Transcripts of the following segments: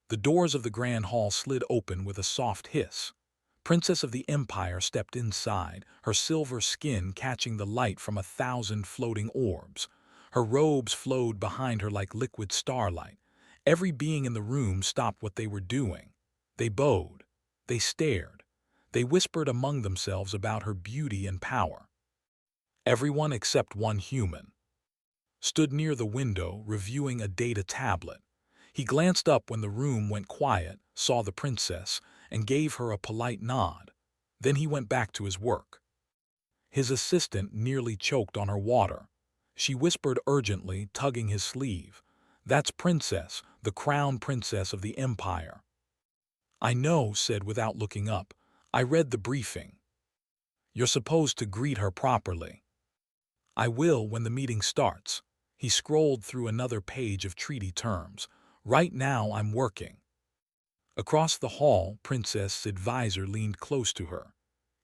The doors of the grand hall slid open with a soft hiss. Princess of the Empire stepped inside, her silver skin catching the light from 1,000 floating orbs. Her robes flowed behind her like liquid starlight. Every being in the room stopped what they were doing. They bowed. They stared. They whispered among themselves about her beauty and power. Everyone except one human stood near the window, reviewing a data tablet. He glanced up when the room went quiet, saw the princess, and gave her a polite nod. Then he went back to his work. His assistant nearly choked on her water. She whispered urgently, tugging his sleeve. "That's Princess, the crown princess of the Empire." "I know," said without looking up. "I read the briefing. You're supposed to greet her properly." "I will when the meeting starts." He scrolled through another page of treaty terms. "Right now I'm working." Across the hall, Princess's advisor leaned close to her.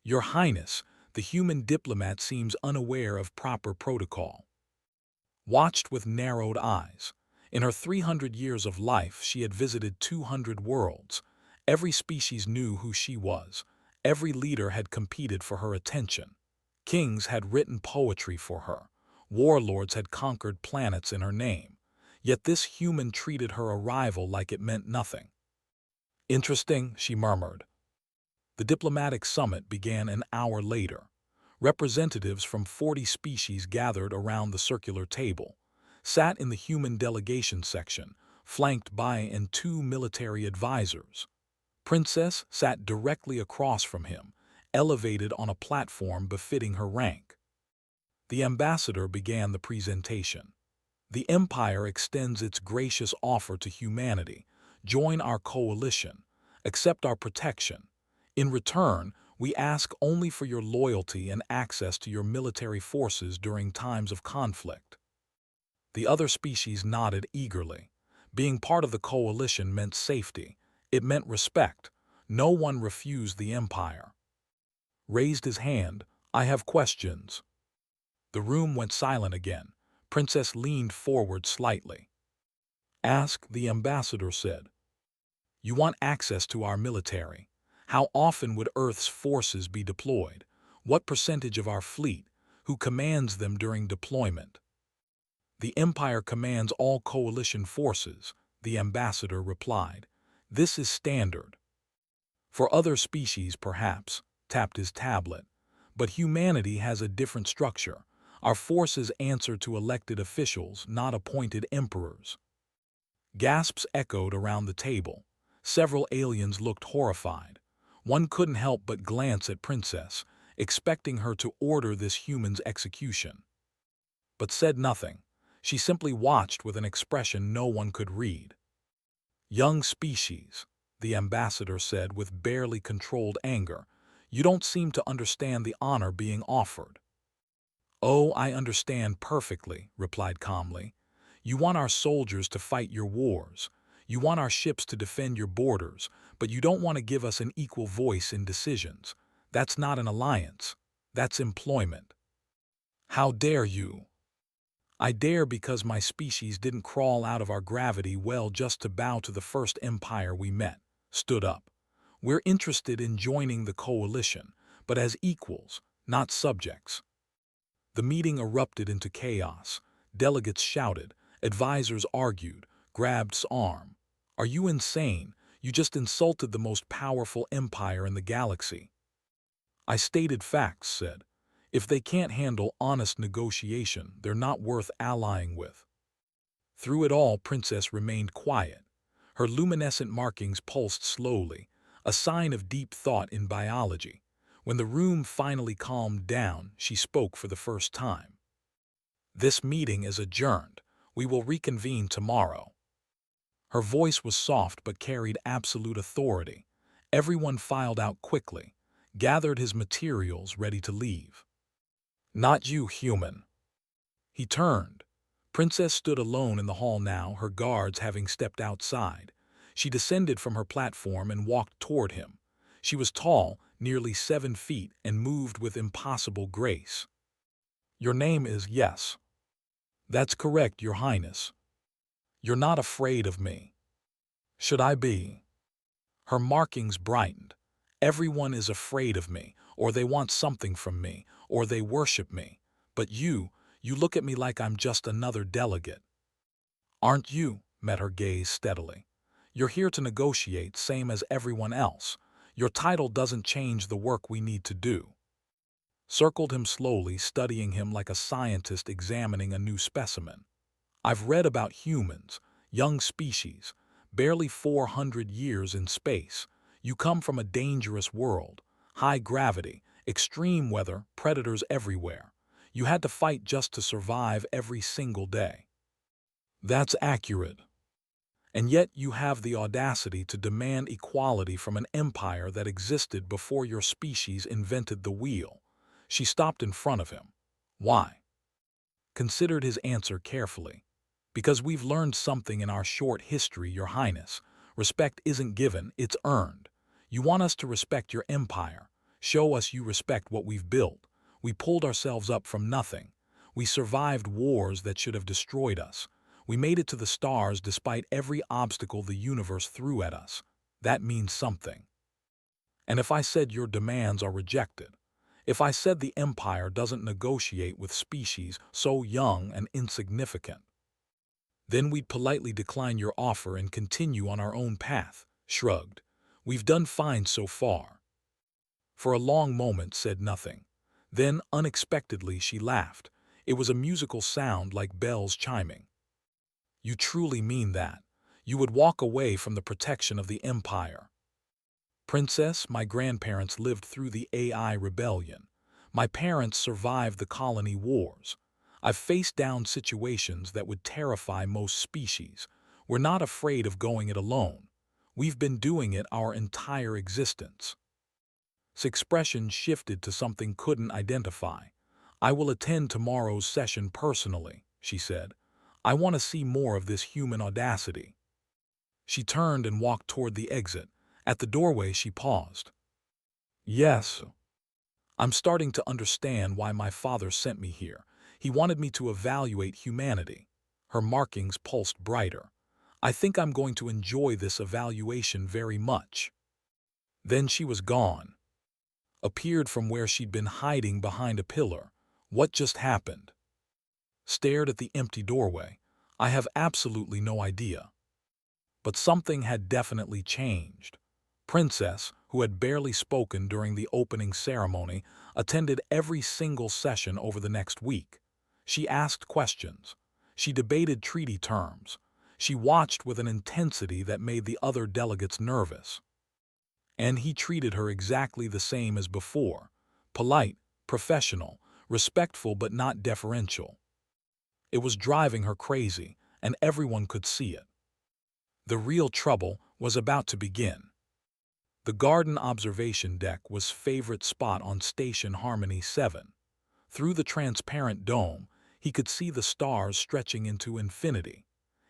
"Your Highness, the human diplomat seems unaware of proper protocol." Watched with narrowed eyes. In her 300 years of life, she had visited 200 worlds. Every species knew who she was. Every leader had competed for her attention. Kings had written poetry for her. Warlords had conquered planets in her name. Yet this human treated her arrival like it meant nothing. "Interesting," she murmured. The diplomatic summit began an hour later. Representatives from 40 species gathered around the circular table, sat in the human delegation section, flanked by two military advisors. Princess sat directly across from him, elevated on a platform befitting her rank. The ambassador began the presentation. "The Empire extends its gracious offer to humanity. Join our coalition. Accept our protection. In return, we ask only for your loyalty and access to your military forces during times of conflict." The other species nodded eagerly. Being part of the coalition meant safety. It meant respect. No one refused the Empire. Raised his hand. "I have questions." The room went silent again. Princess leaned forward slightly. "Ask," the ambassador said. "You want access to our military. How often would Earth's forces be deployed? What percentage of our fleet? Who commands them during deployment?" "The Empire commands all coalition forces," the ambassador replied. "This is standard. For other species, perhaps," tapped his tablet. "But humanity has a different structure. Our forces answer to elected officials, not appointed emperors." Gasps echoed around the table. Several aliens looked horrified. One couldn't help but glance at Princess, expecting her to order this human's execution. But said nothing. She simply watched with an expression no one could read. "Young species," the ambassador said with barely controlled anger, "you don't seem to understand the honor being offered." "Oh, I understand perfectly," replied calmly. "You want our soldiers to fight your wars. You want our ships to defend your borders, but you don't want to give us an equal voice in decisions. That's not an alliance. That's employment." "How dare you?" "I dare because my species didn't crawl out of our gravity well just to bow to the first empire we met. Stood up. We're interested in joining the coalition, but as equals, not subjects." The meeting erupted into chaos. Delegates shouted, advisors argued, grabbed arm. "Are you insane? You just insulted the most powerful empire in the galaxy." "I stated facts," said. "If they can't handle honest negotiation, they're not worth allying with." Through it all, Princess remained quiet. Her luminescent markings pulsed slowly, a sign of deep thought in biology. When the room finally calmed down, she spoke for the first time. "This meeting is adjourned. We will reconvene tomorrow." Her voice was soft but carried absolute authority. Everyone filed out quickly, gathered his materials ready to leave. "Not you, human." He turned. Princess stood alone in the hall now, her guards having stepped outside. She descended from her platform and walked toward him. She was tall, nearly 7 feet, and moved with impossible grace. "Your name is Yes." "That's correct, Your Highness." "You're not afraid of me." Should I be? Her markings brightened. Everyone is afraid of me, or they want something from me, or they worship me. But you look at me like I'm just another delegate. Aren't you? Met her gaze steadily. You're here to negotiate, same as everyone else. Your title doesn't change the work we need to do. Circled him slowly, studying him like a scientist examining a new specimen. I've read about humans, young species, barely 400 years in space. You come from a dangerous world, high gravity, extreme weather, predators everywhere. You had to fight just to survive every single day. That's accurate. And yet you have the audacity to demand equality from an empire that existed before your species invented the wheel. She stopped in front of him. Why? Considered his answer carefully. Because we've learned something in our short history, Your Highness. Respect isn't given, it's earned. You want us to respect your empire. Show us you respect what we've built. We pulled ourselves up from nothing. We survived wars that should have destroyed us. We made it to the stars despite every obstacle the universe threw at us. That means something. And if I said your demands are rejected, if I said the empire doesn't negotiate with species so young and insignificant, then we'd politely decline your offer and continue on our own path. Shrugged. We've done fine so far. For a long moment said nothing. Then, unexpectedly, she laughed. It was a musical sound like bells chiming. You truly mean that? You would walk away from the protection of the empire? Princess, my grandparents lived through the AI rebellion. My parents survived the colony wars. I've faced down situations that would terrify most species. We're not afraid of going it alone. We've been doing it our entire existence. His expression shifted to something couldn't identify. I will attend tomorrow's session personally, she said. I want to see more of this human audacity. She turned and walked toward the exit. At the doorway, she paused. Yes, I'm starting to understand why my father sent me here. He wanted me to evaluate humanity. Her markings pulsed brighter. I think I'm going to enjoy this evaluation very much. Then she was gone. Appeared from where she'd been hiding behind a pillar. What just happened? Stared at the empty doorway. I have absolutely no idea. But something had definitely changed. Princess, who had barely spoken during the opening ceremony, attended every single session over the next week. She asked questions. She debated treaty terms. She watched with an intensity that made the other delegates nervous. And he treated her exactly the same as before. Polite, professional, respectful but not deferential. It was driving her crazy, and everyone could see it. The real trouble was about to begin. The garden observation deck was favorite spot on Station Harmony 7. Through the transparent dome, he could see the stars stretching into infinity.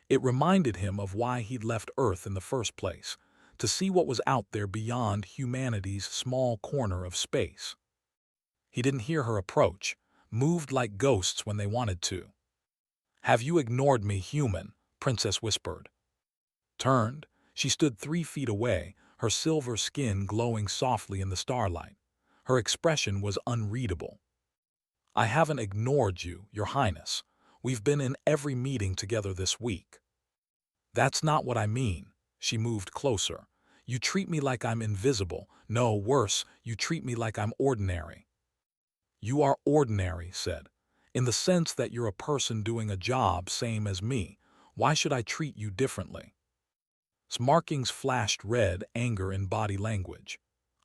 It reminded him of why he'd left Earth in the first place, to see what was out there beyond humanity's small corner of space. He didn't hear her approach, moved like ghosts when they wanted to. Have you ignored me, human? Princess whispered. Turned, she stood 3 feet away, her silver skin glowing softly in the starlight. Her expression was unreadable. I haven't ignored you, Your Highness. We've been in every meeting together this week. That's not what I mean. She moved closer. You treat me like I'm invisible. No, worse, you treat me like I'm ordinary. You are ordinary, said, in the sense that you're a person doing a job same as me. Why should I treat you differently? His markings flashed red, anger in body language.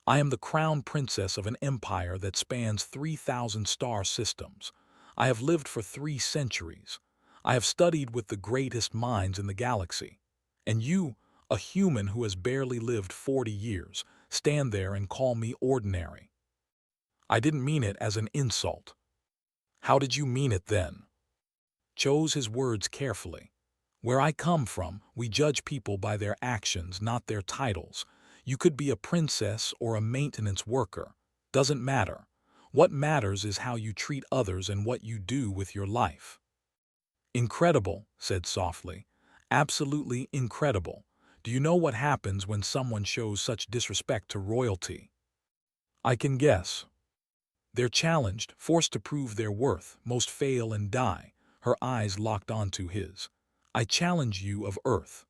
I am the crown princess of an empire that spans 3,000 star systems. I have lived for 3 centuries. I have studied with the greatest minds in the galaxy. And you, a human who has barely lived 40 years, stand there and call me ordinary. I didn't mean it as an insult. How did you mean it then? Chose his words carefully. Where I come from, we judge people by their actions, not their titles. You could be a princess or a maintenance worker. Doesn't matter. What matters is how you treat others and what you do with your life. Incredible, said softly. Absolutely incredible. Do you know what happens when someone shows such disrespect to royalty? I can guess. They're challenged, forced to prove their worth, most fail and die, her eyes locked onto his. I challenge you of Earth.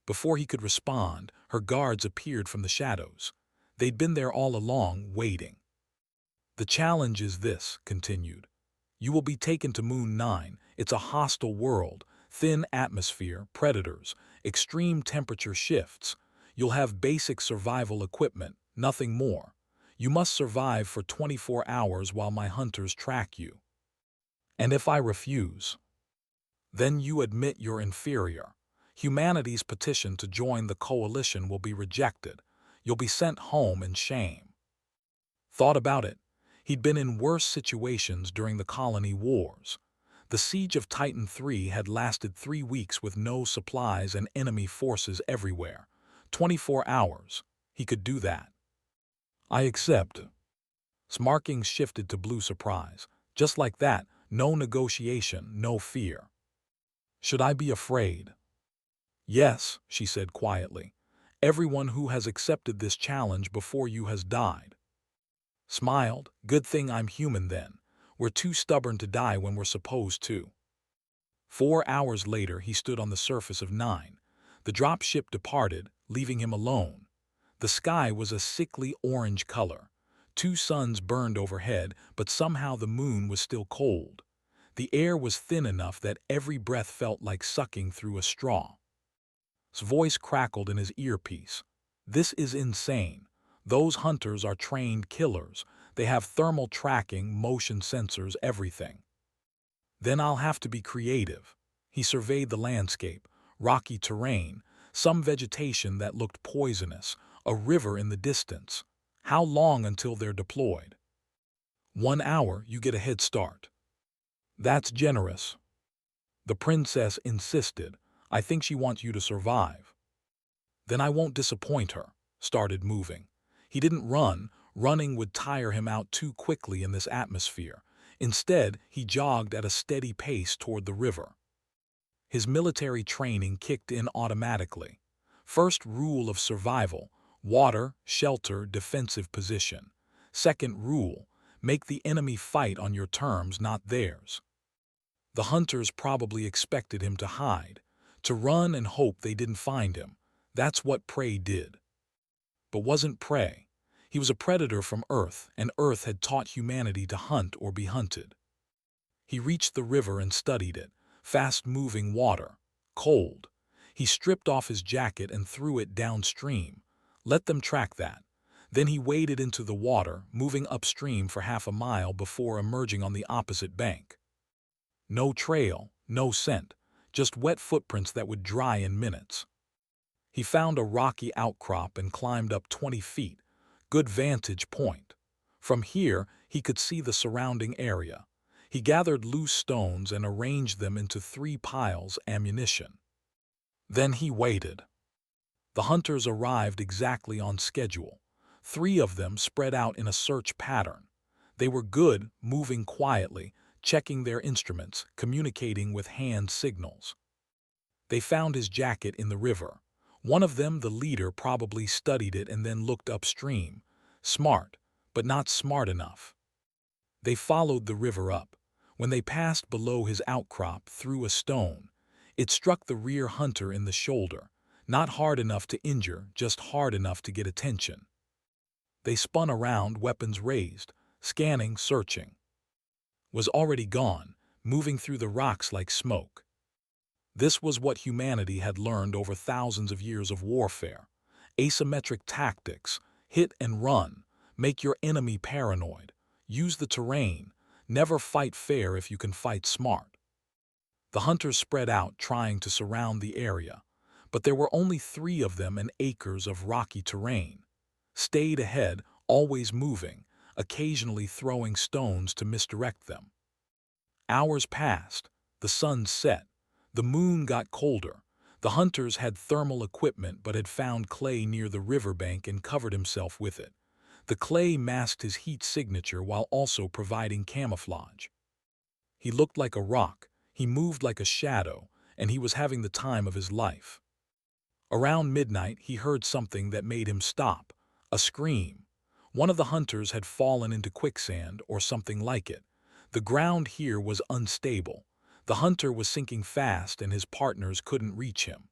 Before he could respond, her guards appeared from the shadows. They'd been there all along, waiting. The challenge is this, continued. You will be taken to Moon 9. It's a hostile world, thin atmosphere, predators, extreme temperature shifts. You'll have basic survival equipment, nothing more. You must survive for 24 hours while my hunters track you. And if I refuse, then you admit you're inferior. Humanity's petition to join the coalition will be rejected. You'll be sent home in shame. Thought about it. He'd been in worse situations during the colony wars. The siege of Titan III had lasted 3 weeks with no supplies and enemy forces everywhere. 24 hours. He could do that. I accept. Smarking shifted to blue surprise. Just like that, no negotiation, no fear. Should I be afraid? Yes, she said quietly. Everyone who has accepted this challenge before you has died. Smiled. Good thing I'm human then. We're too stubborn to die when we're supposed to. 4 hours later, he stood on the surface of 9. The dropship departed, leaving him alone. The sky was a sickly orange color. 2 suns burned overhead, but somehow the moon was still cold. The air was thin enough that every breath felt like sucking through a straw. His voice crackled in his earpiece. This is insane. Those hunters are trained killers. They have thermal tracking, motion sensors, everything. Then I'll have to be creative. He surveyed the landscape, rocky terrain, some vegetation that looked poisonous, a river in the distance. How long until they're deployed? 1 hour, you get a head start. That's generous. The princess insisted. I think she wants you to survive. Then I won't disappoint her. Started moving. He didn't run. Running would tire him out too quickly in this atmosphere. Instead, he jogged at a steady pace toward the river. His military training kicked in automatically. First rule of survival: water, shelter, defensive position. Second rule: make the enemy fight on your terms, not theirs. The hunters probably expected him to hide, to run and hope they didn't find him. That's what prey did. But wasn't prey. He was a predator from Earth, and Earth had taught humanity to hunt or be hunted. He reached the river and studied it. Fast-moving water. Cold. He stripped off his jacket and threw it downstream. Let them track that. Then he waded into the water, moving upstream for half a mile before emerging on the opposite bank. No trail, no scent, just wet footprints that would dry in minutes. He found a rocky outcrop and climbed up 20 feet. Good vantage point. From here, he could see the surrounding area. He gathered loose stones and arranged them into 3 piles ammunition. Then he waited. The hunters arrived exactly on schedule. 3 of them spread out in a search pattern. They were good, moving quietly, checking their instruments, communicating with hand signals. They found his jacket in the river. One of them, the leader, probably studied it and then looked upstream. Smart, but not smart enough. They followed the river up. When they passed below his outcrop, threw a stone. It struck the rear hunter in the shoulder. Not hard enough to injure, just hard enough to get attention. They spun around, weapons raised, scanning, searching. Was already gone, moving through the rocks like smoke. This was what humanity had learned over thousands of years of warfare. Asymmetric tactics, hit and run, make your enemy paranoid, use the terrain, never fight fair if you can fight smart. The hunters spread out, trying to surround the area, but there were only 3 of them and acres of rocky terrain. Stayed ahead, always moving, occasionally throwing stones to misdirect them. Hours passed, the sun set. The moon got colder. The hunters had thermal equipment but had found clay near the riverbank and covered himself with it. The clay masked his heat signature while also providing camouflage. He looked like a rock, he moved like a shadow, and he was having the time of his life. Around midnight, he heard something that made him stop. A scream. One of the hunters had fallen into quicksand or something like it. The ground here was unstable. The hunter was sinking fast and his partners couldn't reach him.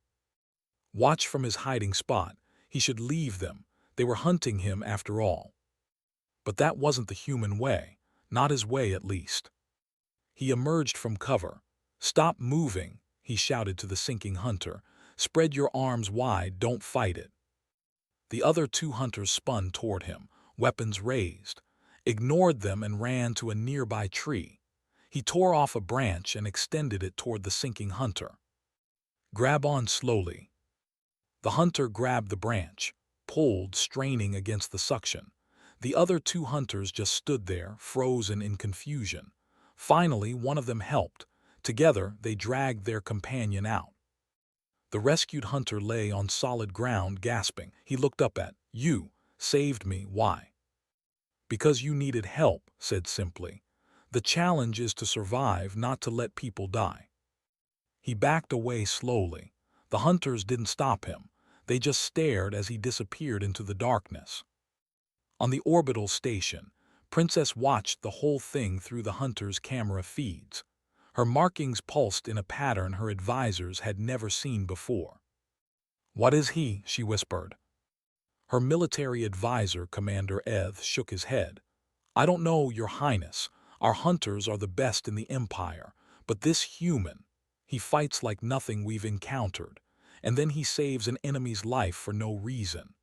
Watch from his hiding spot. He should leave them. They were hunting him after all. But that wasn't the human way. Not his way, at least. He emerged from cover. "Stop moving," he shouted to the sinking hunter. "Spread your arms wide, don't fight it." The other two hunters spun toward him, weapons raised, ignored them and ran to a nearby tree. He tore off a branch and extended it toward the sinking hunter. "Grab on slowly." The hunter grabbed the branch, pulled, straining against the suction. The other two hunters just stood there, frozen in confusion. Finally, one of them helped. Together, they dragged their companion out. The rescued hunter lay on solid ground, gasping. He looked up at, "You saved me. Why?" "Because you needed help," said simply. "The challenge is to survive, not to let people die." He backed away slowly. The hunters didn't stop him. They just stared as he disappeared into the darkness. On the orbital station, Princess watched the whole thing through the hunter's camera feeds. Her markings pulsed in a pattern her advisors had never seen before. "What is he?" she whispered. Her military advisor, Commander Eth, shook his head. "I don't know, Your Highness. Our hunters are the best in the Empire. But this human, he fights like nothing we've encountered. And then he saves an enemy's life for no reason."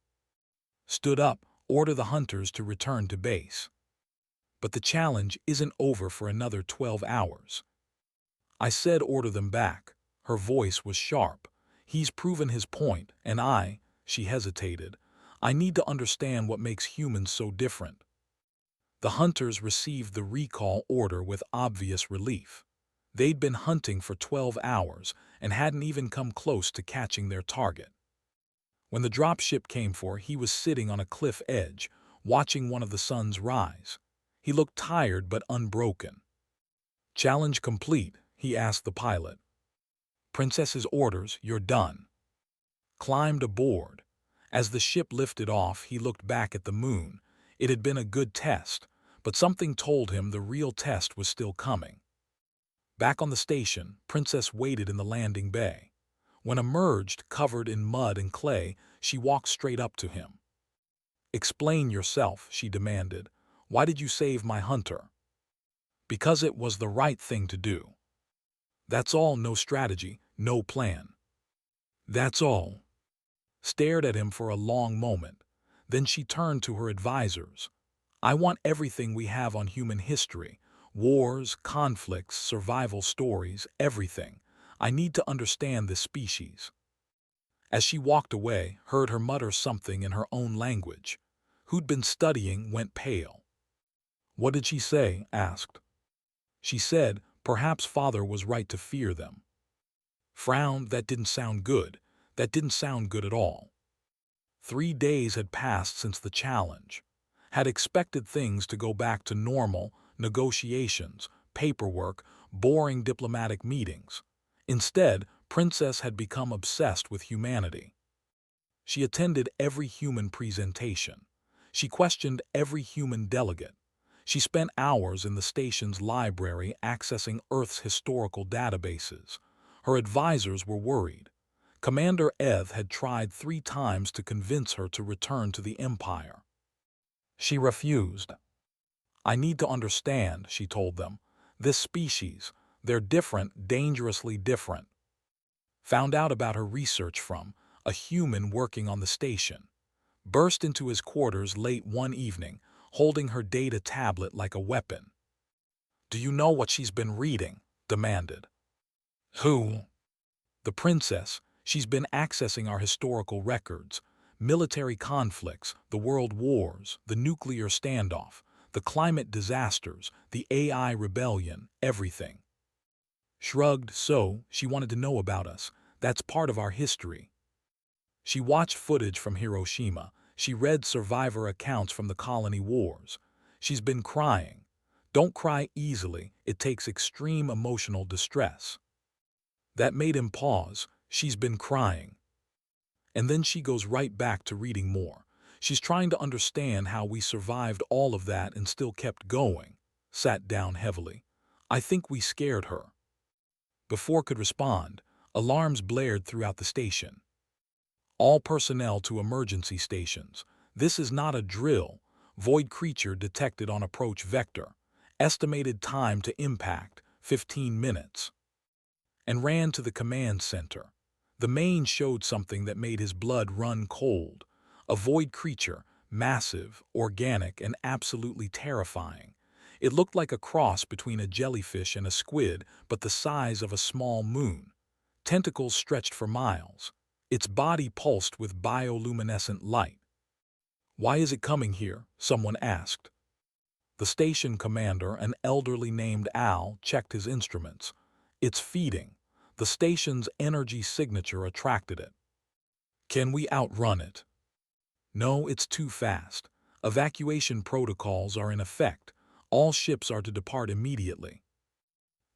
"Stood up, order the hunters to return to base." "But the challenge isn't over for another 12 hours. I said order them back." Her voice was sharp. "He's proven his point, and she hesitated. "I need to understand what makes humans so different." The hunters received the recall order with obvious relief. They'd been hunting for 12 hours and hadn't even come close to catching their target. When the dropship came for, he was sitting on a cliff edge, watching one of the suns rise. He looked tired but unbroken. "Challenge complete," he asked the pilot. "Princess's orders, you're done." Climbed aboard. As the ship lifted off, he looked back at the moon. It had been a good test, but something told him the real test was still coming. Back on the station, Princess waited in the landing bay. When emerged, covered in mud and clay, she walked straight up to him. "Explain yourself," she demanded. "Why did you save my hunter?" "Because it was the right thing to do." "That's all, no strategy, no plan." "That's all." Stared at him for a long moment. Then she turned to her advisors. "I want everything we have on human history. Wars, conflicts, survival stories, everything. I need to understand this species." As she walked away, heard her mutter something in her own language. Who'd been studying went pale. "What did she say?" asked. "She said, perhaps father was right to fear them." Frowned. That didn't sound good. That didn't sound good at all. 3 days had passed since the challenge. Had expected things to go back to normal, negotiations, paperwork, boring diplomatic meetings. Instead, Princess had become obsessed with humanity. She attended every human presentation. She questioned every human delegate. She spent hours in the station's library accessing Earth's historical databases. Her advisors were worried. Commander Eth had tried 3 times to convince her to return to the Empire. She refused. "I need to understand," she told them. "This species, they're different, dangerously different." Found out about her research from a human working on the station. Burst into his quarters late one evening, holding her data tablet like a weapon. "Do you know what she's been reading?" demanded. "Who?" "The princess. She's been accessing our historical records. Military conflicts, the world wars, the nuclear standoff, the climate disasters, the AI rebellion, everything." Shrugged. "So, she wanted to know about us. That's part of our history." She watched footage from Hiroshima. She read survivor accounts from the colony wars. She's been crying. Don't cry easily. It takes extreme emotional distress. That made him pause. She's been crying. And then she goes right back to reading more. She's trying to understand how we survived all of that and still kept going. Sat down heavily. I think we scared her. Before could respond, alarms blared throughout the station. All personnel to emergency stations. This is not a drill. Void creature detected on approach vector. Estimated time to impact, 15 minutes. And ran to the command center. The main showed something that made his blood run cold. A void creature, massive, organic, and absolutely terrifying. It looked like a cross between a jellyfish and a squid, but the size of a small moon. Tentacles stretched for miles. Its body pulsed with bioluminescent light. "Why is it coming here?" someone asked. The station commander, an elderly named Al, checked his instruments. "It's feeding. The station's energy signature attracted it." "Can we outrun it?" "No, it's too fast. Evacuation protocols are in effect. All ships are to depart immediately."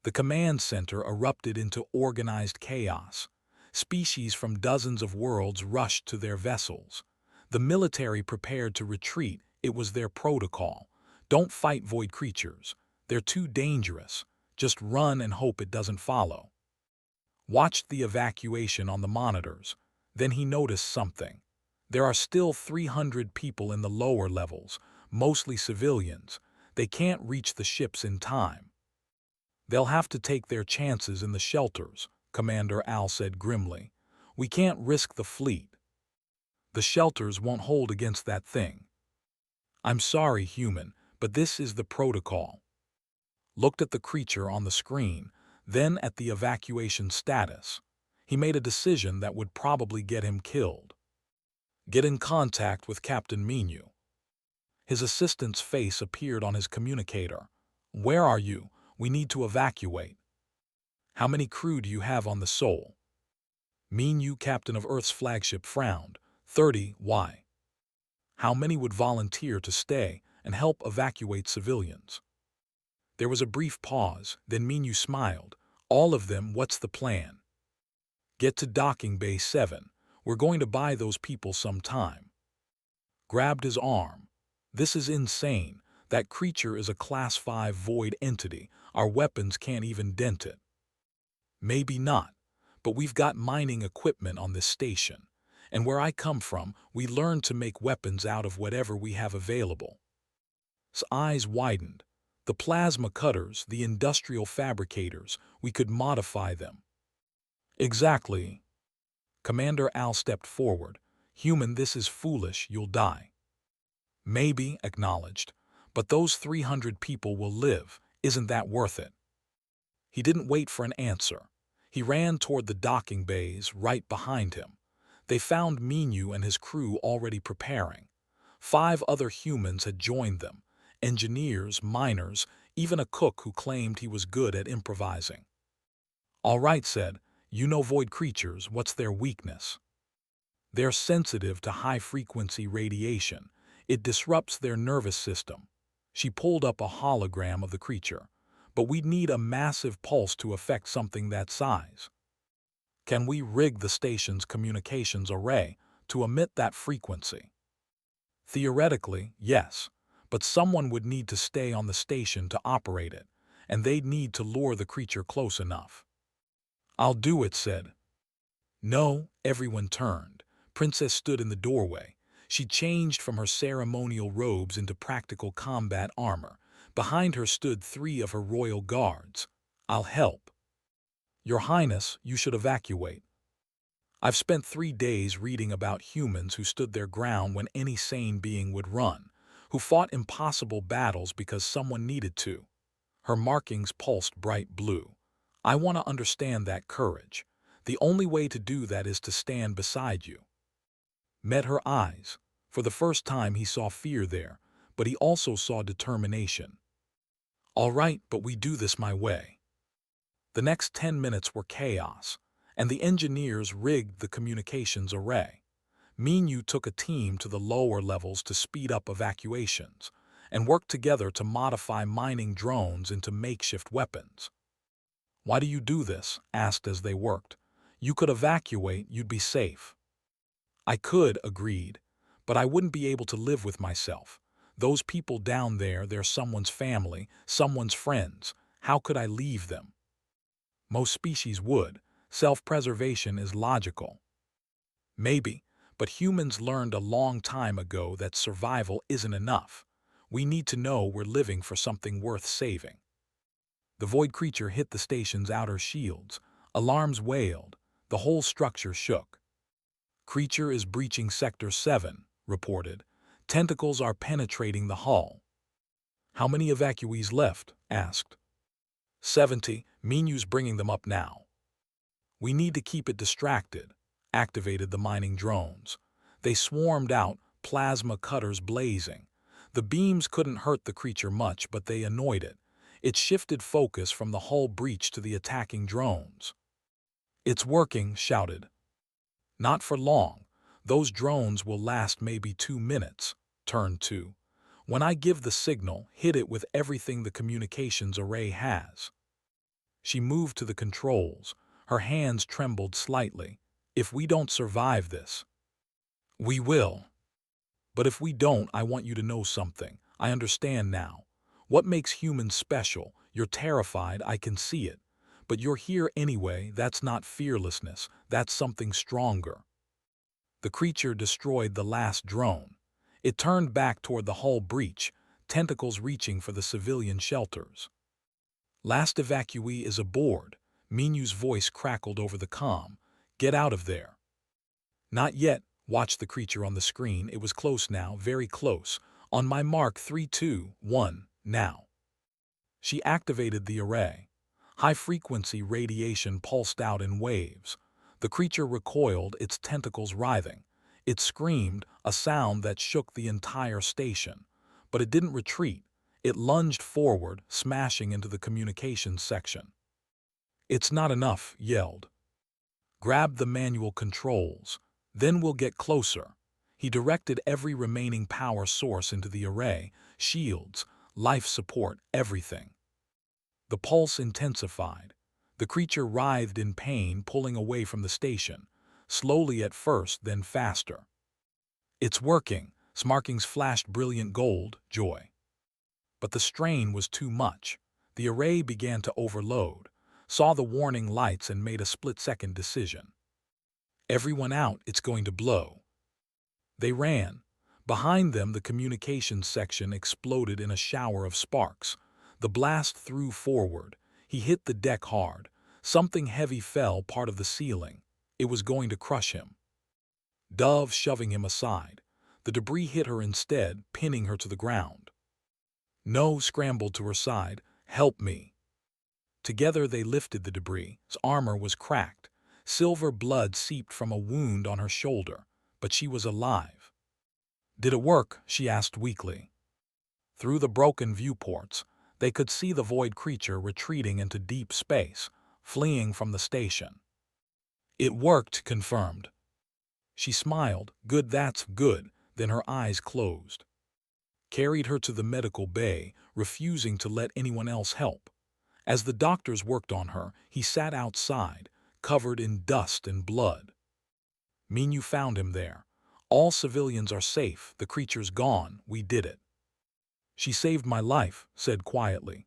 The command center erupted into organized chaos. Species from dozens of worlds rushed to their vessels. The military prepared to retreat. It was their protocol. Don't fight void creatures. They're too dangerous. Just run and hope it doesn't follow. Watched the evacuation on the monitors. Then he noticed something. There are still 300 people in the lower levels, mostly civilians. They can't reach the ships in time. "They'll have to take their chances in the shelters," Commander Al said grimly. "We can't risk the fleet. The shelters won't hold against that thing." "I'm sorry, human, but this is the protocol." Looked at the creature on the screen, then at the evacuation status. He made a decision that would probably get him killed. "Get in contact with Captain Minu." His assistant's face appeared on his communicator. "Where are you? We need to evacuate." "How many crew do you have on the Soul?" Minu, captain of Earth's flagship, frowned. 30, why? "How many would volunteer to stay and help evacuate civilians?" There was a brief pause, then Minu smiled. "All of them. What's the plan?" "Get to docking bay 7. We're going to buy those people some time." Grabbed his arm. "This is insane. That creature is a Class 5 void entity. Our weapons can't even dent it." "Maybe not, but we've got mining equipment on this station. And where I come from, we learned to make weapons out of whatever we have available." His eyes widened. "The plasma cutters, the industrial fabricators, we could modify them." "Exactly." Commander Al stepped forward. "Human, this is foolish. You'll die." "Maybe," acknowledged, "but those 300 people will live. Isn't that worth it?" He didn't wait for an answer. He ran toward the docking bays right behind him. They found Minu and his crew already preparing. 5 other humans had joined them. Engineers, miners, even a cook who claimed he was good at improvising. "All right," said, "you know void creatures. What's their weakness?" "They're sensitive to high-frequency radiation. It disrupts their nervous system." She pulled up a hologram of the creature. "But we'd need a massive pulse to affect something that size." "Can we rig the station's communications array to emit that frequency?" "Theoretically, yes. But someone would need to stay on the station to operate it, and they'd need to lure the creature close enough." "I'll do it," said. "No," everyone turned. Princess stood in the doorway. She changed from her ceremonial robes into practical combat armor. Behind her stood 3 of her royal guards. "I'll help." "Your Highness, you should evacuate." "I've spent 3 days reading about humans who stood their ground when any sane being would run, who fought impossible battles because someone needed to." Her markings pulsed bright blue. "I want to understand that courage. The only way to do that is to stand beside you." Met her eyes. For the first time he saw fear there, but he also saw determination. "All right, but we do this my way." The next 10 minutes were chaos, and the engineers rigged the communications array. Minu took a team to the lower levels to speed up evacuations, and worked together to modify mining drones into makeshift weapons. "Why do you do this?" asked as they worked. "You could evacuate, you'd be safe." I could, agreed, but I wouldn't be able to live with myself. Those people down there, they're someone's family, someone's friends. How could I leave them? Most species would. Self-preservation is logical. Maybe, but humans learned a long time ago that survival isn't enough. We need to know we're living for something worth saving. The void creature hit the station's outer shields. Alarms wailed. The whole structure shook. Creature is breaching Sector 7, reported. Tentacles are penetrating the hull. How many evacuees left? Asked. 70. Minu's bringing them up now. We need to keep it distracted. Activated the mining drones. They swarmed out, plasma cutters blazing. The beams couldn't hurt the creature much, but they annoyed it. It shifted focus from the hull breach to the attacking drones. It's working, shouted. Not for long. Those drones will last maybe 2 minutes. Turn 2. When I give the signal, hit it with everything the communications array has. She moved to the controls. Her hands trembled slightly. If we don't survive this, we will. But if we don't, I want you to know something. I understand now. What makes humans special? You're terrified, I can see it. But you're here anyway. That's not fearlessness. That's something stronger. The creature destroyed the last drone. It turned back toward the hull breach, tentacles reaching for the civilian shelters. Last evacuee is aboard. Minu's voice crackled over the comm. Get out of there. Not yet. Watch the creature on the screen. It was close now, very close. On my mark, 3, 2, 1, now. She activated the array. High-frequency radiation pulsed out in waves. The creature recoiled, its tentacles writhing. It screamed, a sound that shook the entire station. But it didn't retreat. It lunged forward, smashing into the communications section. It's not enough, yelled. Grab the manual controls. Then we'll get closer. He directed every remaining power source into the array, shields, life support, everything. The pulse intensified. The creature writhed in pain, pulling away from the station, slowly at first, then faster. It's working. Smarkings flashed brilliant gold, joy. But the strain was too much. The array began to overload, saw the warning lights and made a split-second decision. Everyone out, it's going to blow. They ran. Behind them, the communications section exploded in a shower of sparks. The blast threw forward. He hit the deck hard. Something heavy fell part of the ceiling. It was going to crush him. Dove shoving him aside. The debris hit her instead, pinning her to the ground. No scrambled to her side. Help me. Together they lifted the debris. His armor was cracked. Silver blood seeped from a wound on her shoulder, but she was alive. Did it work? She asked weakly. Through the broken viewports, they could see the void creature retreating into deep space, fleeing from the station. It worked, confirmed. She smiled. Good, that's good. Then her eyes closed. Carried her to the medical bay, refusing to let anyone else help. As the doctors worked on her, he sat outside, covered in dust and blood. Minu found him there. All civilians are safe. The creature's gone. We did it. She saved my life, said quietly.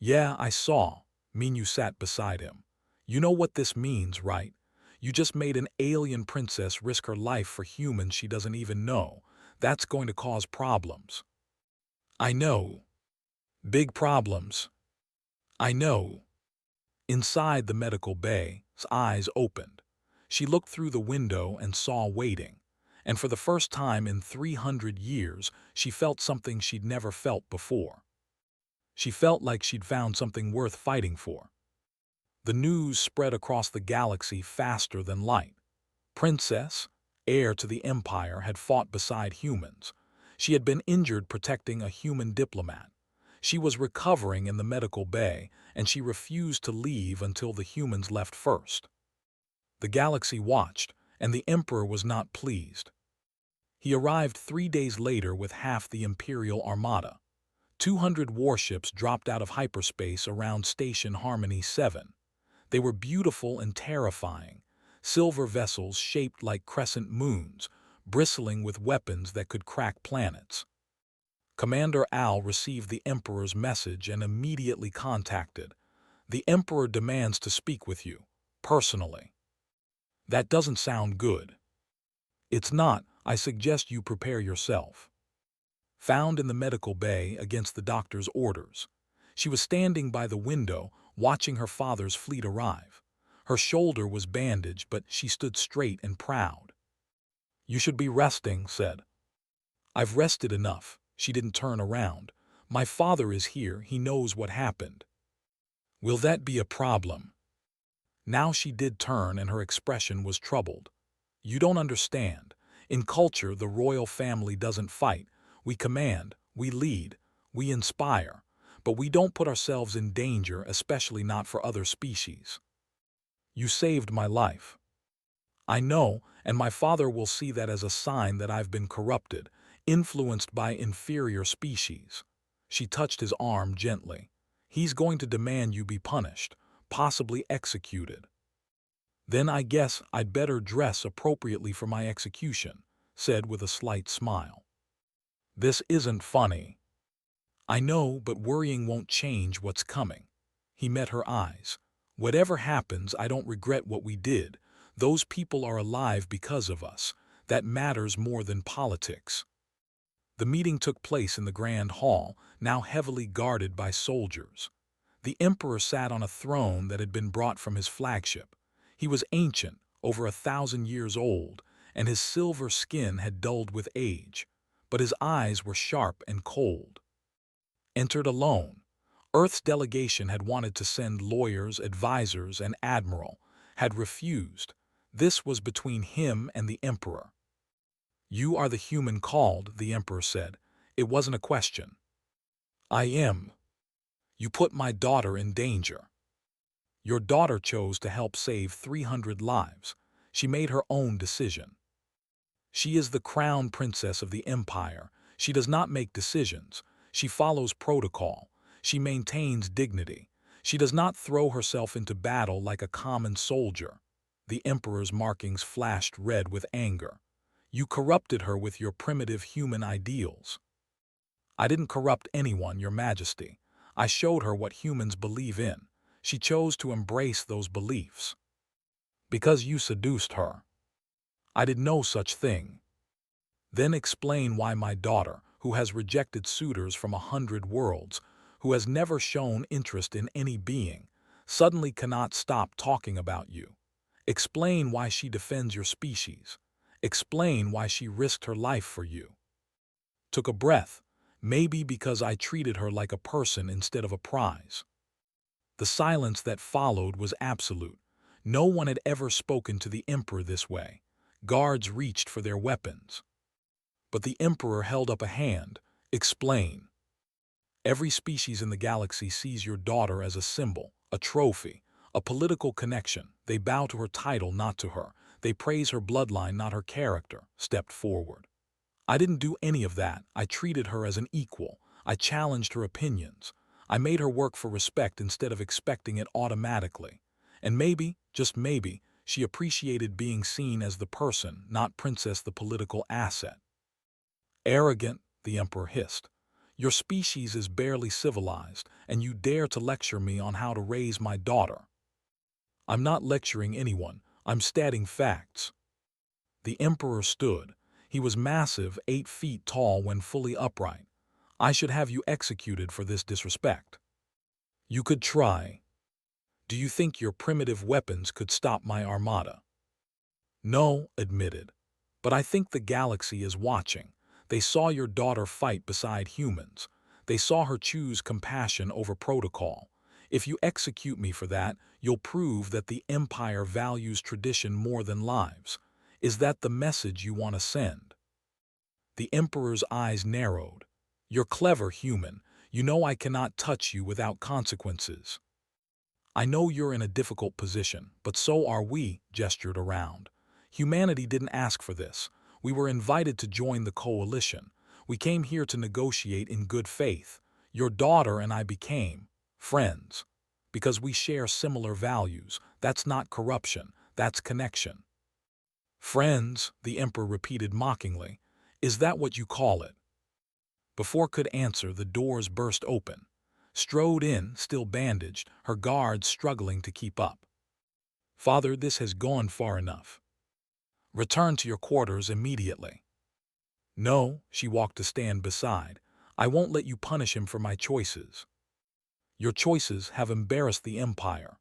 Yeah, I saw. Minu sat beside him. You know what this means, right? You just made an alien princess risk her life for humans she doesn't even know. That's going to cause problems. I know. Big problems. I know. Inside the medical bay, his eyes opened. She looked through the window and saw waiting. And for the first time in 300 years, she felt something she'd never felt before. She felt like she'd found something worth fighting for. The news spread across the galaxy faster than light. Princess, heir to the Empire, had fought beside humans. She had been injured protecting a human diplomat. She was recovering in the medical bay, and she refused to leave until the humans left first. The galaxy watched, and the Emperor was not pleased. He arrived 3 days later with half the Imperial Armada. 200 warships dropped out of hyperspace around Station Harmony 7. They were beautiful and terrifying. silver vessels shaped like crescent moons, bristling with weapons that could crack planets. Commander Al received the Emperor's message and immediately contacted. The Emperor demands to speak with you, personally. That doesn't sound good. It's not. I suggest you prepare yourself. Found in the medical bay against the doctor's orders. She was standing by the window, watching her father's fleet arrive. Her shoulder was bandaged, but she stood straight and proud. You should be resting, said. I've rested enough. She didn't turn around. My father is here. He knows what happened. Will that be a problem? Now she did turn, and her expression was troubled. You don't understand. In culture, the royal family doesn't fight. We command, we lead, we inspire, but we don't put ourselves in danger, especially not for other species. You saved my life. I know, and my father will see that as a sign that I've been corrupted, influenced by inferior species. She touched his arm gently. He's going to demand you be punished, possibly executed. Then I guess I'd better dress appropriately for my execution, said with a slight smile. This isn't funny. I know, but worrying won't change what's coming. He met her eyes. Whatever happens, I don't regret what we did. Those people are alive because of us. That matters more than politics. The meeting took place in the Grand Hall, now heavily guarded by soldiers. The Emperor sat on a throne that had been brought from his flagship. He was ancient, over 1,000 years old, and his silver skin had dulled with age, but his eyes were sharp and cold. Entered alone. Earth's delegation had wanted to send lawyers, advisors, and admiral, had refused. This was between him and the Emperor. You are the human called, the Emperor said. It wasn't a question. I am. You put my daughter in danger. Your daughter chose to help save 300 lives. She made her own decision. She is the crown princess of the empire. She does not make decisions. She follows protocol. She maintains dignity. She does not throw herself into battle like a common soldier. The Emperor's markings flashed red with anger. You corrupted her with your primitive human ideals. I didn't corrupt anyone, Your Majesty. I showed her what humans believe in. She chose to embrace those beliefs. Because you seduced her. I did no such thing. Then explain why my daughter, who has rejected suitors from 100 worlds, who has never shown interest in any being, suddenly cannot stop talking about you. Explain why she defends your species. Explain why she risked her life for you. Took a breath, maybe because I treated her like a person instead of a prize. The silence that followed was absolute. No one had ever spoken to the Emperor this way. Guards reached for their weapons. But the Emperor held up a hand. Explain. Every species in the galaxy sees your daughter as a symbol, a trophy, a political connection. They bow to her title, not to her. They praise her bloodline, not her character. Stepped forward. I didn't do any of that. I treated her as an equal. I challenged her opinions. I made her work for respect instead of expecting it automatically. And maybe, just maybe, she appreciated being seen as the person, not princess the political asset. Arrogant, the Emperor hissed. Your species is barely civilized, and you dare to lecture me on how to raise my daughter. I'm not lecturing anyone. I'm stating facts. The Emperor stood. He was massive, 8 feet tall when fully upright. I should have you executed for this disrespect. You could try. Do you think your primitive weapons could stop my armada? No, admitted. But I think the galaxy is watching. They saw your daughter fight beside humans. They saw her choose compassion over protocol. If you execute me for that, you'll prove that the Empire values tradition more than lives. Is that the message you want to send? The Emperor's eyes narrowed. You're clever, human. You know I cannot touch you without consequences. I know you're in a difficult position, but so are we, gestured around. Humanity didn't ask for this. We were invited to join the coalition. We came here to negotiate in good faith. Your daughter and I became friends. Because we share similar values. That's not corruption. That's connection. Friends, the Emperor repeated mockingly. Is that what you call it? Before could answer, the doors burst open. Strode in, still bandaged, her guards struggling to keep up. Father, this has gone far enough. Return to your quarters immediately. No, she walked to stand beside. I won't let you punish him for my choices. Your choices have embarrassed the Empire.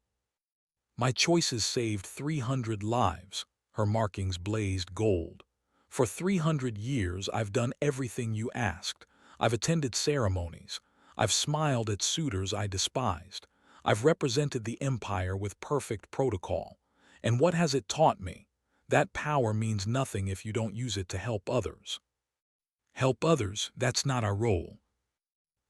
My choices saved 300 lives. Her markings blazed gold. For 300 years, I've done everything you asked. I've attended ceremonies. I've smiled at suitors I despised. I've represented the Empire with perfect protocol. And what has it taught me? That power means nothing if you don't use it to help others. Help others, that's not our role.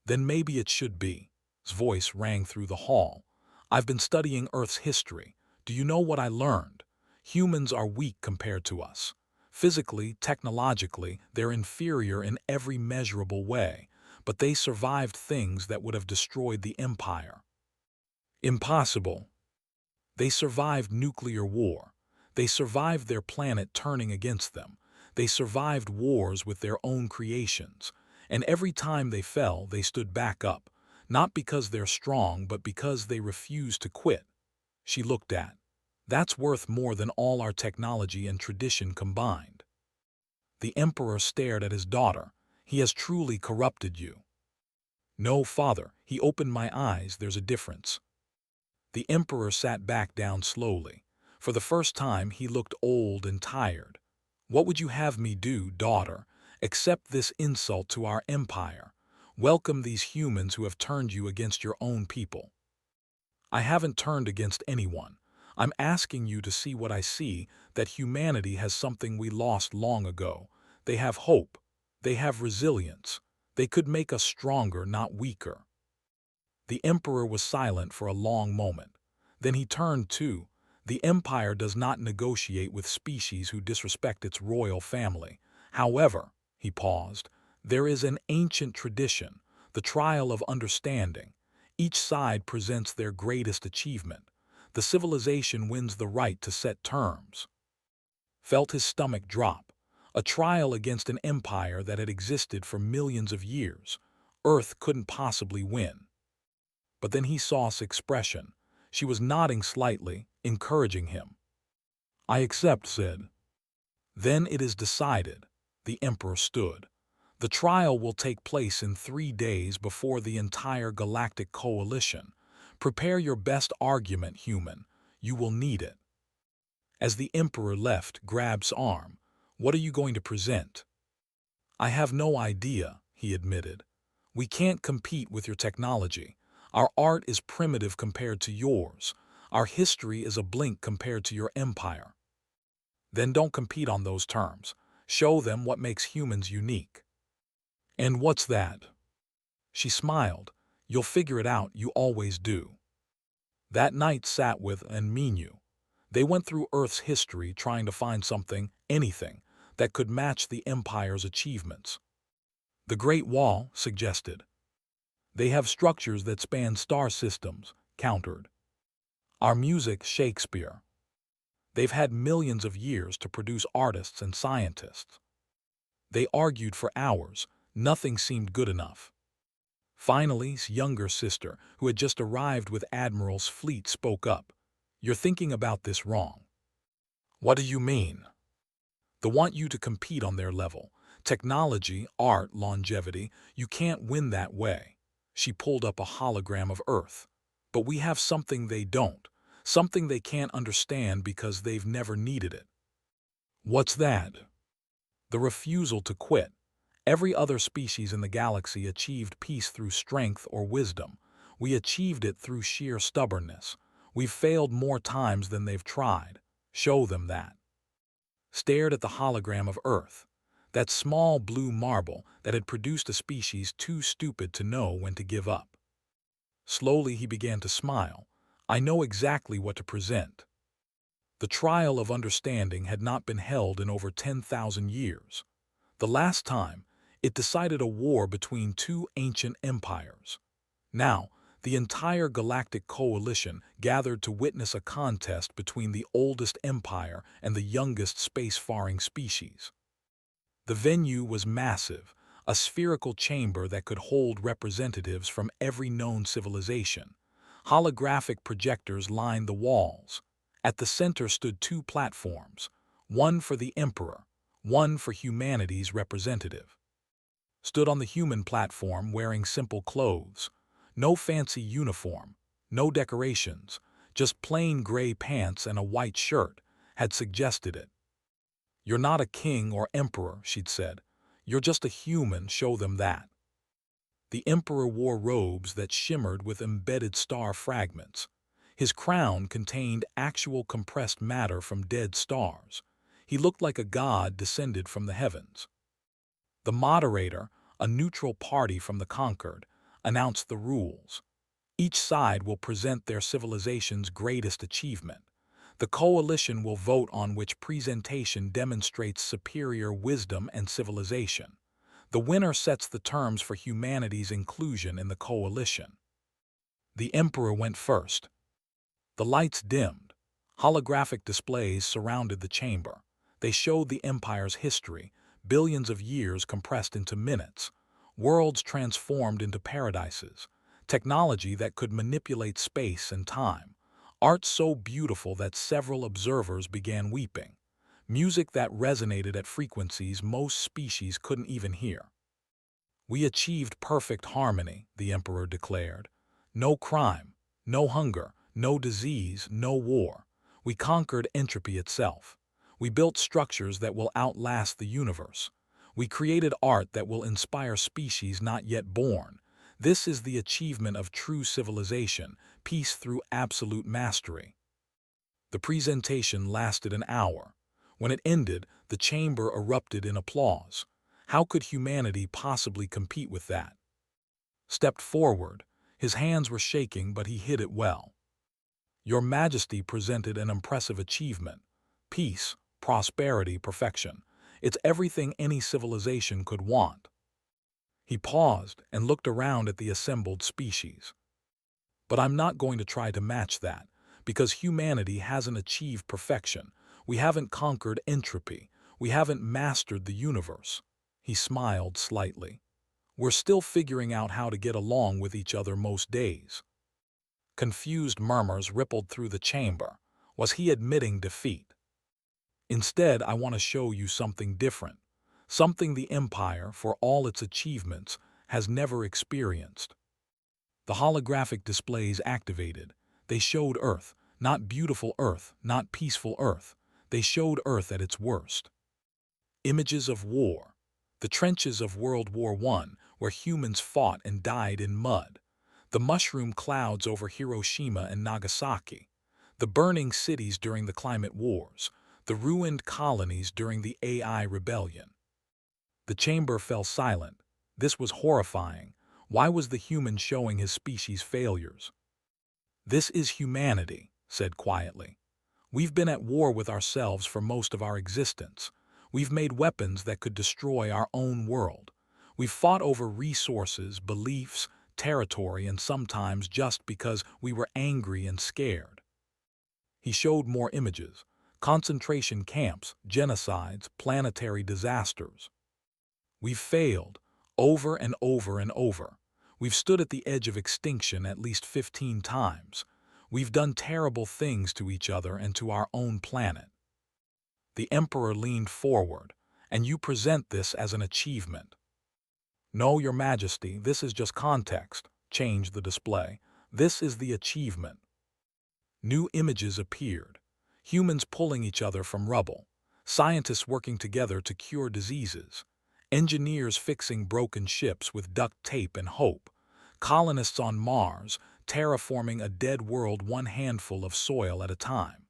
Then maybe it should be. His voice rang through the hall. I've been studying Earth's history. Do you know what I learned? Humans are weak compared to us. Physically, technologically, they're inferior in every measurable way, but they survived things that would have destroyed the Empire. Impossible. They survived nuclear war. They survived their planet turning against them. They survived wars with their own creations. And every time they fell, they stood back up, not because they're strong, but because they refused to quit. She looked at. That's worth more than all our technology and tradition combined. The Emperor stared at his daughter. He has truly corrupted you. No, father, he opened my eyes, there's a difference. The Emperor sat back down slowly. For the first time, he looked old and tired. What would you have me do, daughter? Accept this insult to our empire. Welcome these humans who have turned you against your own people. I haven't turned against anyone. I'm asking you to see what I see, that humanity has something we lost long ago. They have hope. They have resilience. They could make us stronger, not weaker. The Emperor was silent for a long moment. Then he turned to, the Empire does not negotiate with species who disrespect its royal family. However, he paused, there is an ancient tradition, the trial of understanding. Each side presents their greatest achievement. The civilization wins the right to set terms. Felt his stomach drop. A trial against an empire that had existed for millions of years. Earth couldn't possibly win. But then he saw his expression. She was nodding slightly, encouraging him. I accept, said. Then it is decided. The Emperor stood. The trial will take place in 3 days before the entire Galactic Coalition. Prepare your best argument, human. You will need it. As the Emperor left, Grab's arm. What are you going to present? I have no idea, he admitted. We can't compete with your technology. Our art is primitive compared to yours. Our history is a blink compared to your empire. Then don't compete on those terms. Show them what makes humans unique. And what's that? She smiled. You'll figure it out, you always do. That night sat with and Minu. They went through Earth's history trying to find something, anything, that could match the Empire's achievements. The Great Wall suggested. They have structures that span star systems, countered. Our music, Shakespeare. They've had millions of years to produce artists and scientists. They argued for hours. Nothing seemed good enough. Finally, his younger sister, who had just arrived with Admiral's fleet, spoke up. You're thinking about this wrong. What do you mean? They want you to compete on their level. Technology, art, longevity, you can't win that way. She pulled up a hologram of Earth. But we have something they don't. Something they can't understand because they've never needed it. What's that? The refusal to quit. Every other species in the galaxy achieved peace through strength or wisdom. We achieved it through sheer stubbornness. We've failed more times than they've tried. Show them that. Stared at the hologram of Earth, that small blue marble that had produced a species too stupid to know when to give up. Slowly he began to smile. I know exactly what to present. The trial of understanding had not been held in over 10,000 years. The last time, it decided a war between two ancient empires. Now, The entire Galactic Coalition gathered to witness a contest between the oldest empire and the youngest space-faring species. The venue was massive, a spherical chamber that could hold representatives from every known civilization. Holographic projectors lined the walls. At the center stood two platforms, one for the Emperor, one for humanity's representative. Stood on the human platform wearing simple clothes. No fancy uniform, no decorations, just plain gray pants and a white shirt, had suggested it. "You're not a king or emperor," she'd said. "You're just a human, show them that." The emperor wore robes that shimmered with embedded star fragments. His crown contained actual compressed matter from dead stars. He looked like a god descended from the heavens. The moderator, a neutral party from the conquered, announced the rules. Each side will present their civilization's greatest achievement. The coalition will vote on which presentation demonstrates superior wisdom and civilization. The winner sets the terms for humanity's inclusion in the coalition. The Emperor went first. The lights dimmed. Holographic displays surrounded the chamber. They showed the Empire's history, billions of years compressed into minutes, worlds transformed into paradises, technology that could manipulate space and time, art so beautiful that several observers began weeping, music that resonated at frequencies most species couldn't even hear. "We achieved perfect harmony," the Emperor declared. "No crime, no hunger, no disease, no war. We conquered entropy itself. We built structures that will outlast the universe. We created art that will inspire species not yet born. This is the achievement of true civilization, peace through absolute mastery." The presentation lasted an hour. When it ended, the chamber erupted in applause. How could humanity possibly compete with that? Stepped forward. His hands were shaking, but he hid it well. "Your Majesty presented an impressive achievement. Peace, prosperity, perfection. It's everything any civilization could want." He paused and looked around at the assembled species. "But I'm not going to try to match that, because humanity hasn't achieved perfection. We haven't conquered entropy. We haven't mastered the universe." He smiled slightly. "We're still figuring out how to get along with each other most days." Confused murmurs rippled through the chamber. Was he admitting defeat? "Instead, I want to show you something different. Something the Empire, for all its achievements, has never experienced." The holographic displays activated. They showed Earth, not beautiful Earth, not peaceful Earth. They showed Earth at its worst. Images of war. The trenches of World War I, where humans fought and died in mud. The mushroom clouds over Hiroshima and Nagasaki. The burning cities during the climate wars. The ruined colonies during the AI rebellion. The chamber fell silent. This was horrifying. Why was the human showing his species' failures? "This is humanity," said quietly. "We've been at war with ourselves for most of our existence. We've made weapons that could destroy our own world. We've fought over resources, beliefs, territory, and sometimes just because we were angry and scared." He showed more images. Concentration camps, genocides, planetary disasters. "We've failed, over and over and over. We've stood at the edge of extinction at least 15 times. We've done terrible things to each other and to our own planet." The Emperor leaned forward. "And you present this as an achievement." "No, Your Majesty, this is just context," changed the display. "This is the achievement." New images appeared. Humans pulling each other from rubble. Scientists working together to cure diseases. Engineers fixing broken ships with duct tape and hope. Colonists on Mars, terraforming a dead world one handful of soil at a time.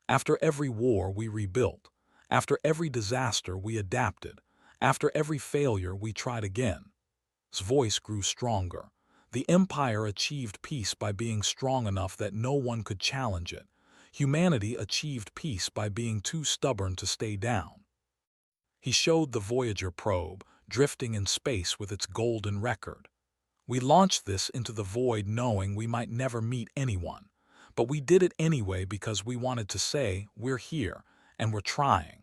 After every war, we rebuilt. After every disaster, we adapted. After every failure, we tried again. His voice grew stronger. The Empire achieved peace by being strong enough that no one could challenge it. Humanity achieved peace by being too stubborn to stay down. He showed the Voyager probe, drifting in space with its golden record. We launched this into the void knowing we might never meet anyone, but we did it anyway because we wanted to say, we're here, and we're trying.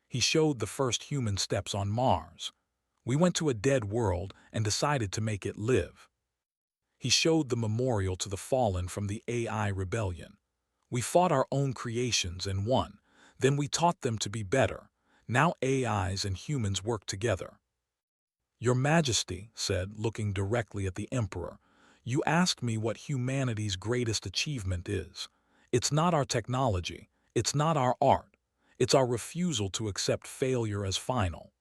He showed the first human steps on Mars. We went to a dead world and decided to make it live. He showed the memorial to the fallen from the AI rebellion. We fought our own creations and won. Then we taught them to be better. Now AIs and humans work together. Your Majesty, said, looking directly at the Emperor, you asked me what humanity's greatest achievement is. It's not our technology. It's not our art. It's our refusal to accept failure as final.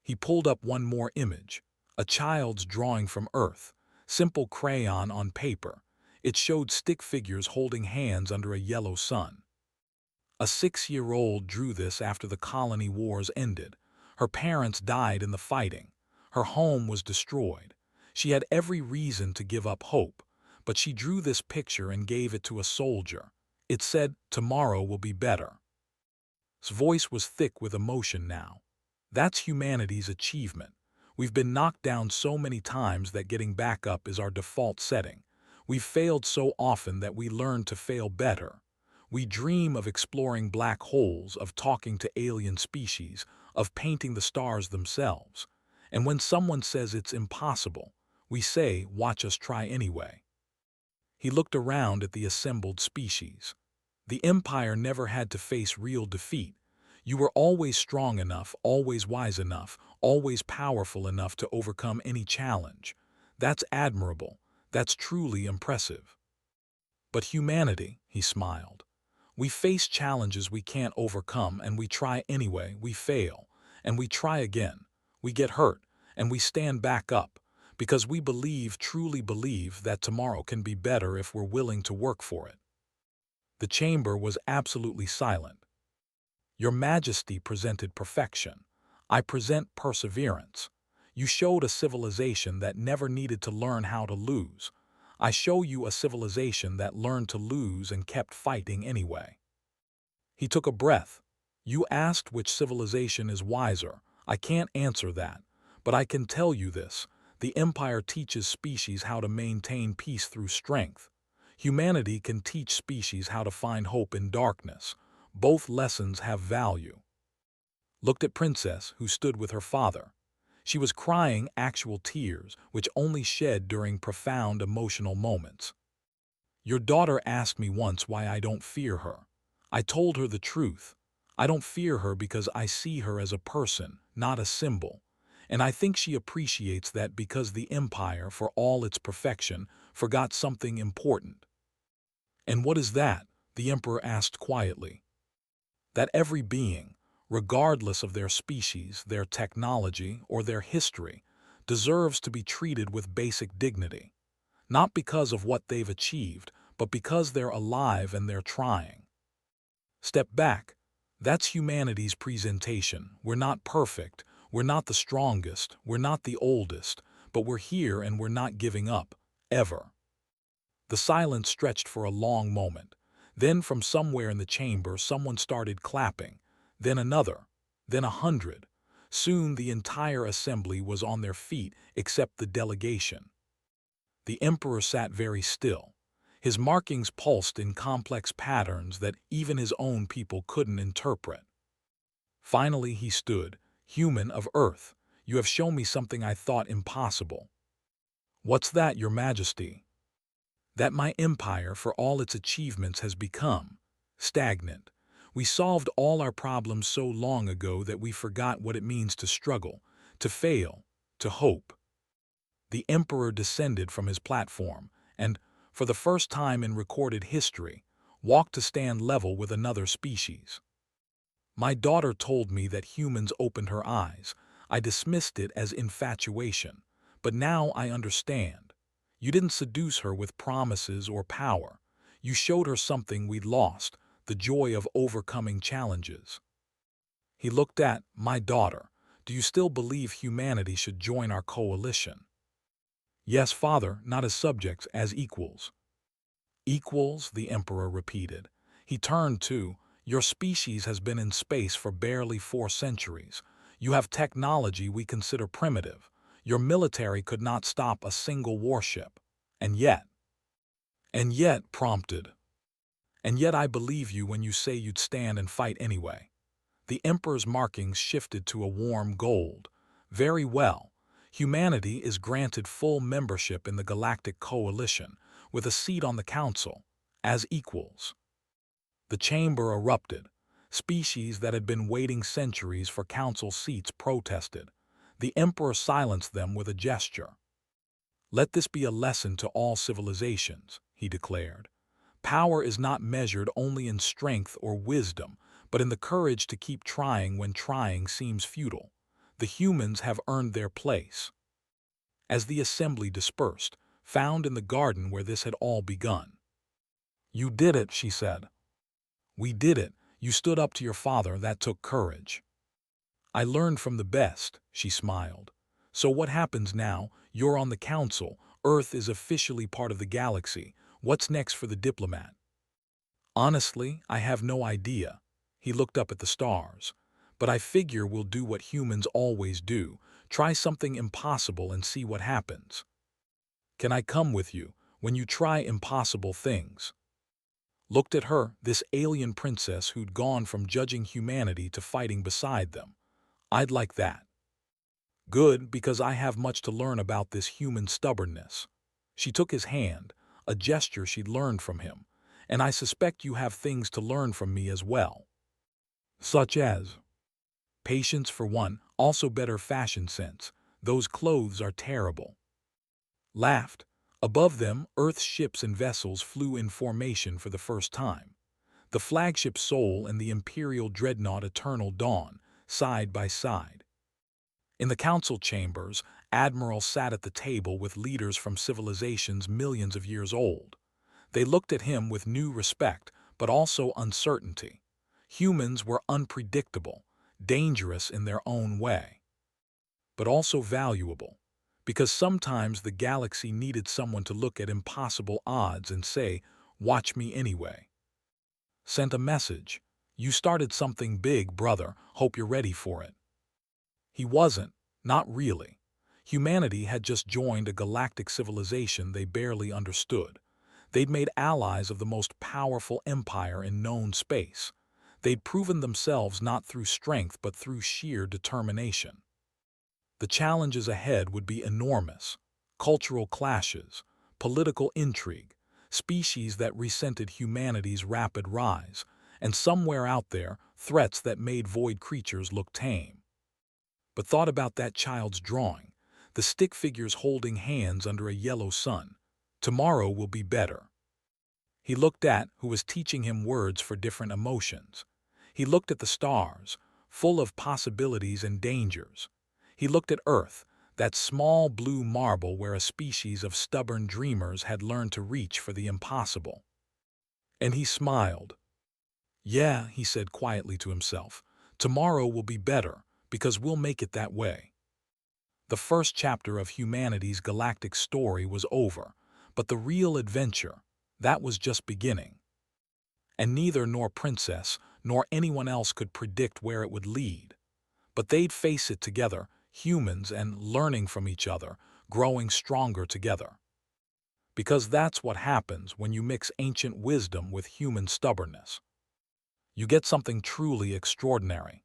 He pulled up one more image, a child's drawing from Earth, simple crayon on paper. It showed stick figures holding hands under a yellow sun. A 6-year-old drew this after the colony wars ended. Her parents died in the fighting. Her home was destroyed. She had every reason to give up hope, but she drew this picture and gave it to a soldier. It said, "Tomorrow will be better." His voice was thick with emotion now. That's humanity's achievement. We've been knocked down so many times that getting back up is our default setting. We've failed so often that we learn to fail better. We dream of exploring black holes, of talking to alien species, of painting the stars themselves. And when someone says it's impossible, we say, watch us try anyway. He looked around at the assembled species. The Empire never had to face real defeat. You were always strong enough, always wise enough, always powerful enough to overcome any challenge. That's admirable. That's truly impressive. But humanity, he smiled. We face challenges we can't overcome, and we try anyway. We fail, and we try again. We get hurt, and we stand back up, because we believe, truly believe, that tomorrow can be better if we're willing to work for it. The chamber was absolutely silent. Your Majesty presented perfection. I present perseverance. You showed a civilization that never needed to learn how to lose. I show you a civilization that learned to lose and kept fighting anyway. He took a breath. You asked which civilization is wiser. I can't answer that, but I can tell you this. The Empire teaches species how to maintain peace through strength. Humanity can teach species how to find hope in darkness. Both lessons have value. Looked at Princess, who stood with her father. She was crying actual tears, which only shed during profound emotional moments. Your daughter asked me once why I don't fear her. I told her the truth. I don't fear her because I see her as a person, not a symbol. And I think she appreciates that because the Empire, for all its perfection, forgot something important. And what is that? The Emperor asked quietly. That every being, regardless of their species, their technology, or their history, deserves to be treated with basic dignity. Not because of what they've achieved, but because they're alive and they're trying. Step back. That's humanity's presentation. We're not perfect. We're not the strongest. We're not the oldest. But we're here and we're not giving up. Ever. The silence stretched for a long moment. Then from somewhere in the chamber someone started clapping. Then another. Then 100. Soon the entire assembly was on their feet except the delegation. The Emperor sat very still. His markings pulsed in complex patterns that even his own people couldn't interpret. Finally he stood. Human of Earth, you have shown me something I thought impossible. What's that, Your Majesty? That my empire, for all its achievements, has become stagnant. We solved all our problems so long ago that we forgot what it means to struggle, to fail, to hope. The Emperor descended from his platform and, for the first time in recorded history, walked to stand level with another species. My daughter told me that humans opened her eyes. I dismissed it as infatuation, but now I understand. You didn't seduce her with promises or power. You showed her something we'd lost, the joy of overcoming challenges. He looked at my daughter. Do you still believe humanity should join our coalition? Yes, father, not as subjects, as equals. Equals, the Emperor repeated. He turned to, your species has been in space for barely 4 centuries. You have technology we consider primitive. Your military could not stop a single warship. And yet, prompted. And yet I believe you when you say you'd stand and fight anyway. The Emperor's markings shifted to a warm gold. Very well. Humanity is granted full membership in the Galactic Coalition, with a seat on the Council, as equals. The chamber erupted. Species that had been waiting centuries for council seats protested. The Emperor silenced them with a gesture. Let this be a lesson to all civilizations, he declared. Power is not measured only in strength or wisdom, but in the courage to keep trying when trying seems futile. The humans have earned their place. As the assembly dispersed, found in the garden where this had all begun. You did it, she said. We did it. You stood up to your father. That took courage. I learned from the best, she smiled. So what happens now? You're on the council. Earth is officially part of the galaxy. What's next for the diplomat? Honestly, I have no idea. He looked up at the stars. But I figure we'll do what humans always do. Try something impossible and see what happens. Can I come with you when you try impossible things? Looked at her, this alien princess who'd gone from judging humanity to fighting beside them. I'd like that. Good, because I have much to learn about this human stubbornness. She took his hand, a gesture she'd learned from him, and I suspect you have things to learn from me as well. Such as patience for one, also better fashion sense. Those clothes are terrible. Laughed. Above them, Earth's ships and vessels flew in formation for the first time. The flagship Soul and the Imperial Dreadnought Eternal Dawn, side by side. In the council chambers, admirals sat at the table with leaders from civilizations millions of years old. They looked at him with new respect, but also uncertainty. Humans were unpredictable, dangerous in their own way, but also valuable. Because sometimes the galaxy needed someone to look at impossible odds and say, watch me anyway. Sent a message. You started something big, brother. Hope you're ready for it. He wasn't. Not really. Humanity had just joined a galactic civilization they barely understood. They'd made allies of the most powerful empire in known space. They'd proven themselves not through strength but through sheer determination. The challenges ahead would be enormous. Cultural clashes, political intrigue, species that resented humanity's rapid rise, and somewhere out there, threats that made void creatures look tame. But thought about that child's drawing, the stick figures holding hands under a yellow sun. Tomorrow will be better. He looked at who was teaching him words for different emotions. He looked at the stars, full of possibilities and dangers. He looked at Earth, that small blue marble where a species of stubborn dreamers had learned to reach for the impossible. And he smiled. Yeah, he said quietly to himself, tomorrow will be better, because we'll make it that way. The first chapter of humanity's galactic story was over, but the real adventure, that was just beginning. And neither nor Princess nor anyone else could predict where it would lead. But they'd face it together, humans, and learning from each other, growing stronger together. Because that's what happens when you mix ancient wisdom with human stubbornness. You get something truly extraordinary.